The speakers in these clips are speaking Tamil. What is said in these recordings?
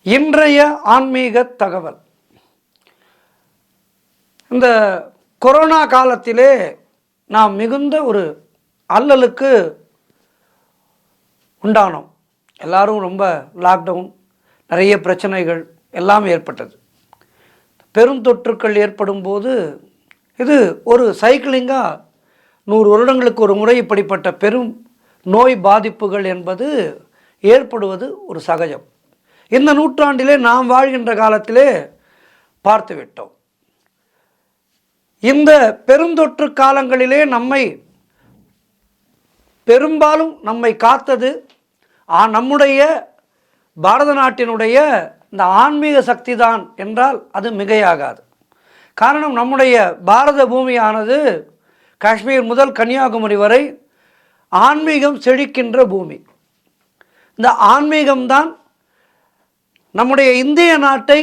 இன்றைய ஆன்மீக தகவல். இந்த கொரோனா காலத்திலே நாம் மிகுந்த ஒரு அல்லலுக்கு உண்டானோம். எல்லாரும் ரொம்ப லாக்டவுன், நிறைய பிரச்சனைகள் எல்லாம் ஏற்பட்டது. பெரும் தொற்றுக்கள் ஏற்படும் போது இது ஒரு சைக்கிளிங்காக 100 வருடங்களுக்கு ஒரு முறை இப்படிப்பட்ட பெரும் நோய் பாதிப்புகள் என்பது ஏற்படுவது ஒரு சகஜம். இந்த நூற்றாண்டிலே நாம் வாழ்கின்ற காலத்திலே பார்த்துவிட்டோம். இந்த பெருந்தொற்று காலங்களிலே பெரும்பாலும் நம்மை காத்தது நம்முடைய பாரத நாட்டினுடைய இந்த ஆன்மீக சக்தி தான் என்றால் அது மிகையாகாது. காரணம், நம்முடைய பாரத பூமியானது காஷ்மீர் முதல் கன்னியாகுமரி வரை ஆன்மீகம் செழிக்கின்ற பூமி. இந்த ஆன்மீகம்தான் நம்முடைய இந்திய நாட்டை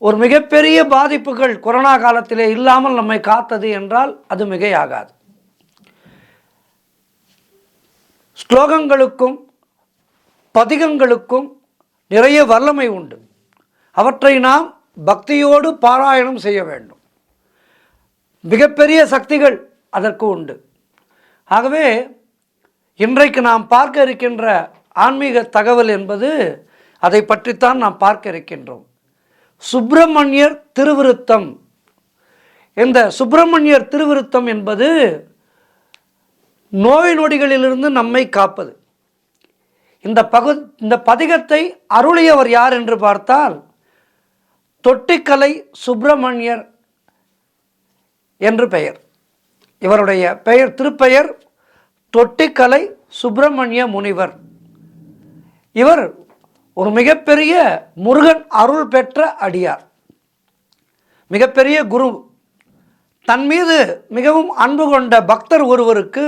ஒரு மிகப்பெரிய பாதிப்புகள் கொரோனா காலத்திலே இல்லாமல் நம்மை காத்தது என்றால் அது மிகையாகாது. ஸ்லோகங்களுக்கும் பதிகங்களுக்கும் நிறைய வல்லமை உண்டு. அவற்றை நாம் பக்தியோடு பாராயணம் செய்ய வேண்டும். மிகப்பெரிய சக்திகள் அதற்கு உண்டு. ஆகவே இன்றைக்கு நாம் பார்க்க இருக்கின்ற ஆன்மீக தகவல் என்பது அதை பற்றித்தான் நாம் பார்க்க இருக்கின்றோம். சுப்பிரமணியர் திருவிருத்தம். இந்த சுப்பிரமணியர் திருவிருத்தம் என்பது நோய் நொடிகளிலிருந்து நம்மை காப்பது. இந்த பதிகத்தை அருளியவர் யார் என்று பார்த்தால் தொட்டிக்கலை சுப்பிரமணியர் என்று பெயர். இவருடைய திருப்பெயர் தொட்டிக்கலை சுப்பிரமணிய முனிவர். இவர் ஒரு மிகப்பெரிய முருகன் அருள் பெற்ற அடியார், மிகப்பெரிய குரு. தன் மீது மிகவும் அன்பு கொண்ட பக்தர் ஒருவருக்கு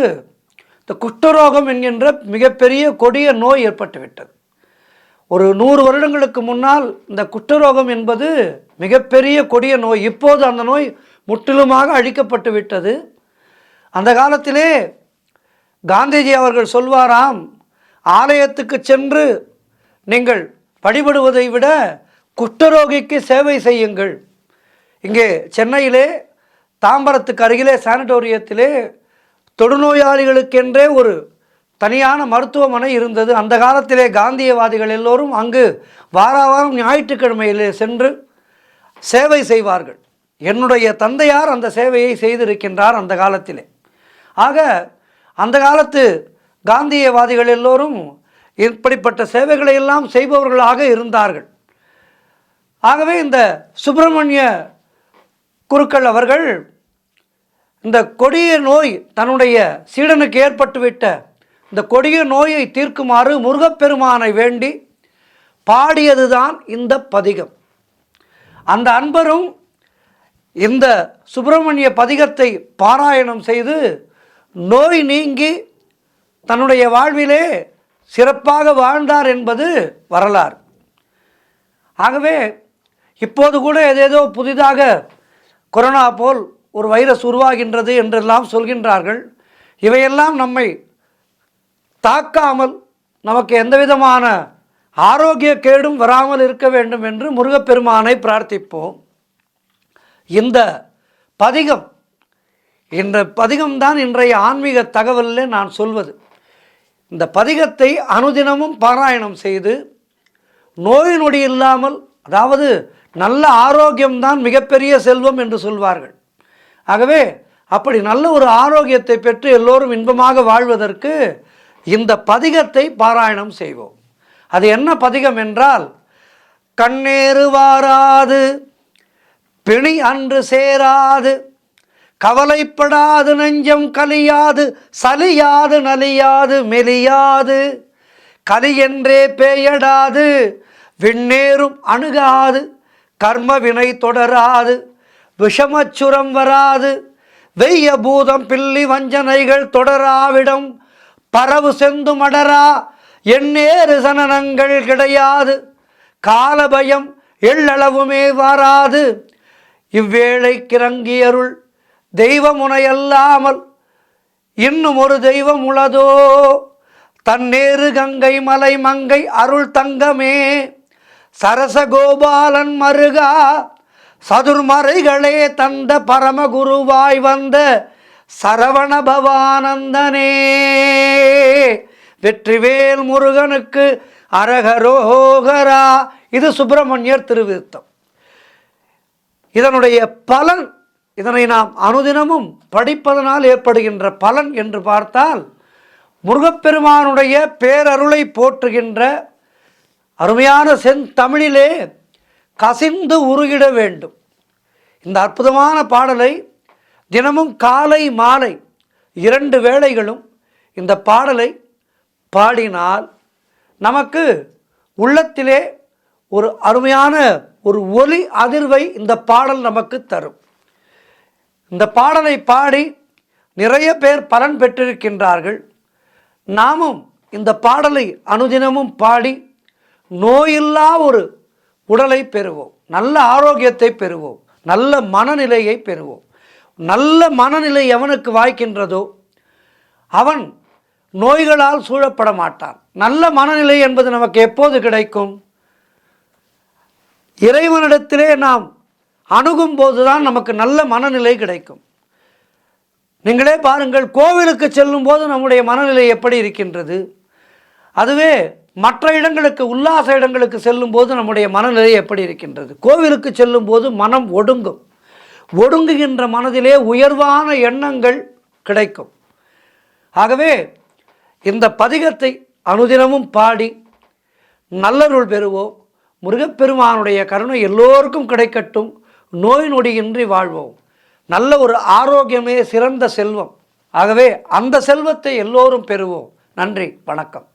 இந்த குஷ்டரோகம் என்கின்ற மிகப்பெரிய கொடிய நோய் ஏற்பட்டுவிட்டது. ஒரு 100 வருடங்களுக்கு முன்னால் இந்த குஷ்டரோகம் என்பது மிகப்பெரிய கொடிய நோய். இப்போது அந்த நோய் முற்றிலுமாக அழிக்கப்பட்டு விட்டது. அந்த காலத்திலே காந்திஜி அவர்கள் சொல்வாராம், ஆலயத்துக்கு சென்று நீங்கள் வழிபடுவதை விட குஷ்டரோகிக்கு சேவை செய்யுங்கள். இங்கே சென்னையிலே தாம்பரத்துக்கு அருகிலே சானிட்டோரியத்திலே தொடுநோயாளிகளுக்கென்றே ஒரு தனியான மருத்துவமனை இருந்தது. அந்த காலத்திலே காந்தியவாதிகள் எல்லோரும் அங்கு வாரம் ஞாயிற்றுக்கிழமையிலே சென்று சேவை செய்வார்கள். என்னுடைய தந்தையார் அந்த சேவையை செய்திருக்கின்றார் அந்த காலத்திலே. ஆக அந்த காலத்து காந்தியவாதிகள் எல்லோரும் இப்படிப்பட்ட சேவைகளை எல்லாம் செய்பவர்களாக இருந்தார்கள். ஆகவே இந்த சுப்பிரமணிய குருக்கள் அவர்கள் இந்த கொடிய நோய் தன்னுடைய சீடனுக்கு ஏற்பட்டுவிட்ட இந்த கொடிய நோயை தீர்க்குமாறு முருகப்பெருமானை வேண்டி பாடியதுதான் இந்த பதிகம். அந்த அன்பரும் இந்த சுப்பிரமணிய பதிகத்தை பாராயணம் செய்து நோய் நீங்கி தன்னுடைய வாழ்விலே சிறப்பாக வாழ்ந்தார் என்பது வரலாறு. ஆகவே இப்போது கூட ஏதேதோ புதிதாக கொரோனா போல் ஒரு வைரஸ் உருவாகின்றது என்றெல்லாம் சொல்கின்றார்கள். இவையெல்லாம் நம்மை தாக்காமல் நமக்கு எந்த விதமான ஆரோக்கிய கேடும் வராமல் இருக்க வேண்டும் என்று முருகப்பெருமானை பிரார்த்திப்போம். இந்த பதிகம்தான் இன்றைய ஆன்மீக தகவலில் நான் சொல்வது. இந்த பதிகத்தை அனுதினமும் பாராயணம் செய்து நோய் நொடி இல்லாமல், அதாவது நல்ல ஆரோக்கியம்தான் மிகப்பெரிய செல்வம் என்று சொல்வார்கள். ஆகவே அப்படி நல்ல ஒரு ஆரோக்கியத்தை பெற்று எல்லோரும் இன்பமாக வாழ்வதற்கு இந்த பதிகத்தை பாராயணம் செய்வோம். அது என்ன பதிகம் என்றால், கண்ணேறு வாராது பிணி அன்று சேராது கவலைப்படாது நெஞ்சம் கலியாது சலியாது நலியாது மெலியாது கலியென்றே பேயடாது விண்ணேறும் அணுகாது கர்ம வினை தொடராது விஷமச்சுரம் வராது வெய்ய பூதம் பில்லி வஞ்சனைகள் தொடராவிடம் பரவு செந்து மடரா எண்ணேறு சனனங்கள் கிடையாது காலபயம் எள்ளளவுமே வாராது இவ்வேளை கிறங்கியருள் தெய்வமுனையல்லாமல் இன்னும் ஒரு தெய்வம் உளதோ தன்னேறு கங்கை மலை மங்கை அருள் தங்கமே சரசகோபாலன் மருகா சதுர்மறைகளே தந்த பரமகுருவாய் வந்த சரவண பவானந்தனே, வெற்றிவேல் முருகனுக்கு அரகரோகரா. இது சுப்பிரமணியர் திருவிருத்தம். இதனுடைய பலன், இதனை நாம் அனுதினமும் படிப்பதனால் ஏற்படுகின்ற பலன் என்று பார்த்தால், முருகப்பெருமானுடைய பேரருளை போற்றுகின்ற அருமையான செந்தமிழிலே கசிந்து உருகிட வேண்டும். இந்த அற்புதமான பாடலை தினமும் காலை மாலை 2 வேளைகளும் இந்த பாடலை பாடினால் நமக்கு உள்ளத்திலே ஒரு அருமையான ஒரு ஒலி அதிர்வை இந்த பாடல் நமக்கு தரும். இந்த பாடலை பாடி நிறைய பேர் பலன் பெற்றிருக்கின்றார்கள். நாமும் இந்த பாடலை அனுதினமும் பாடி நோயில்லா ஒரு உடலை பெறுவோம், நல்ல ஆரோக்கியத்தை பெறுவோம், நல்ல மனநிலையை பெறுவோம். நல்ல மனநிலை எவனுக்கு வாய்க்கின்றதோ அவன் நோய்களால் சூழப்பட மாட்டான். நல்ல மனநிலை என்பது நமக்கு எப்போது கிடைக்கும்? இறைவனிடத்திலே நாம் அணுகும் போதுதான் நமக்கு நல்ல மனநிலை கிடைக்கும். நீங்களே பாருங்கள், கோவிலுக்கு செல்லும் போது நம்முடைய மனநிலை எப்படி இருக்கின்றது? அதுவே மற்ற இடங்களுக்கு, உல்லாச இடங்களுக்கு செல்லும் போது நம்முடைய மனநிலை எப்படி இருக்கின்றது? கோவிலுக்கு செல்லும் போது மனம் ஒடுங்கும். ஒடுங்குகின்ற மனதிலே உயர்வான எண்ணங்கள் கிடைக்கும். ஆகவே இந்த பதிகத்தை அனுதினமும் பாடி நல்லருள் பெறுவோம். முருகப்பெருமானுடைய கருணை எல்லோருக்கும் கிடைக்கட்டும். நோய் நொடியின்றி வாழ்வோம். நல்ல ஒரு ஆரோக்கியமே சிறந்த செல்வம். ஆகவே அந்த செல்வத்தை எல்லோரும் பெறுவோம். நன்றி, வணக்கம்.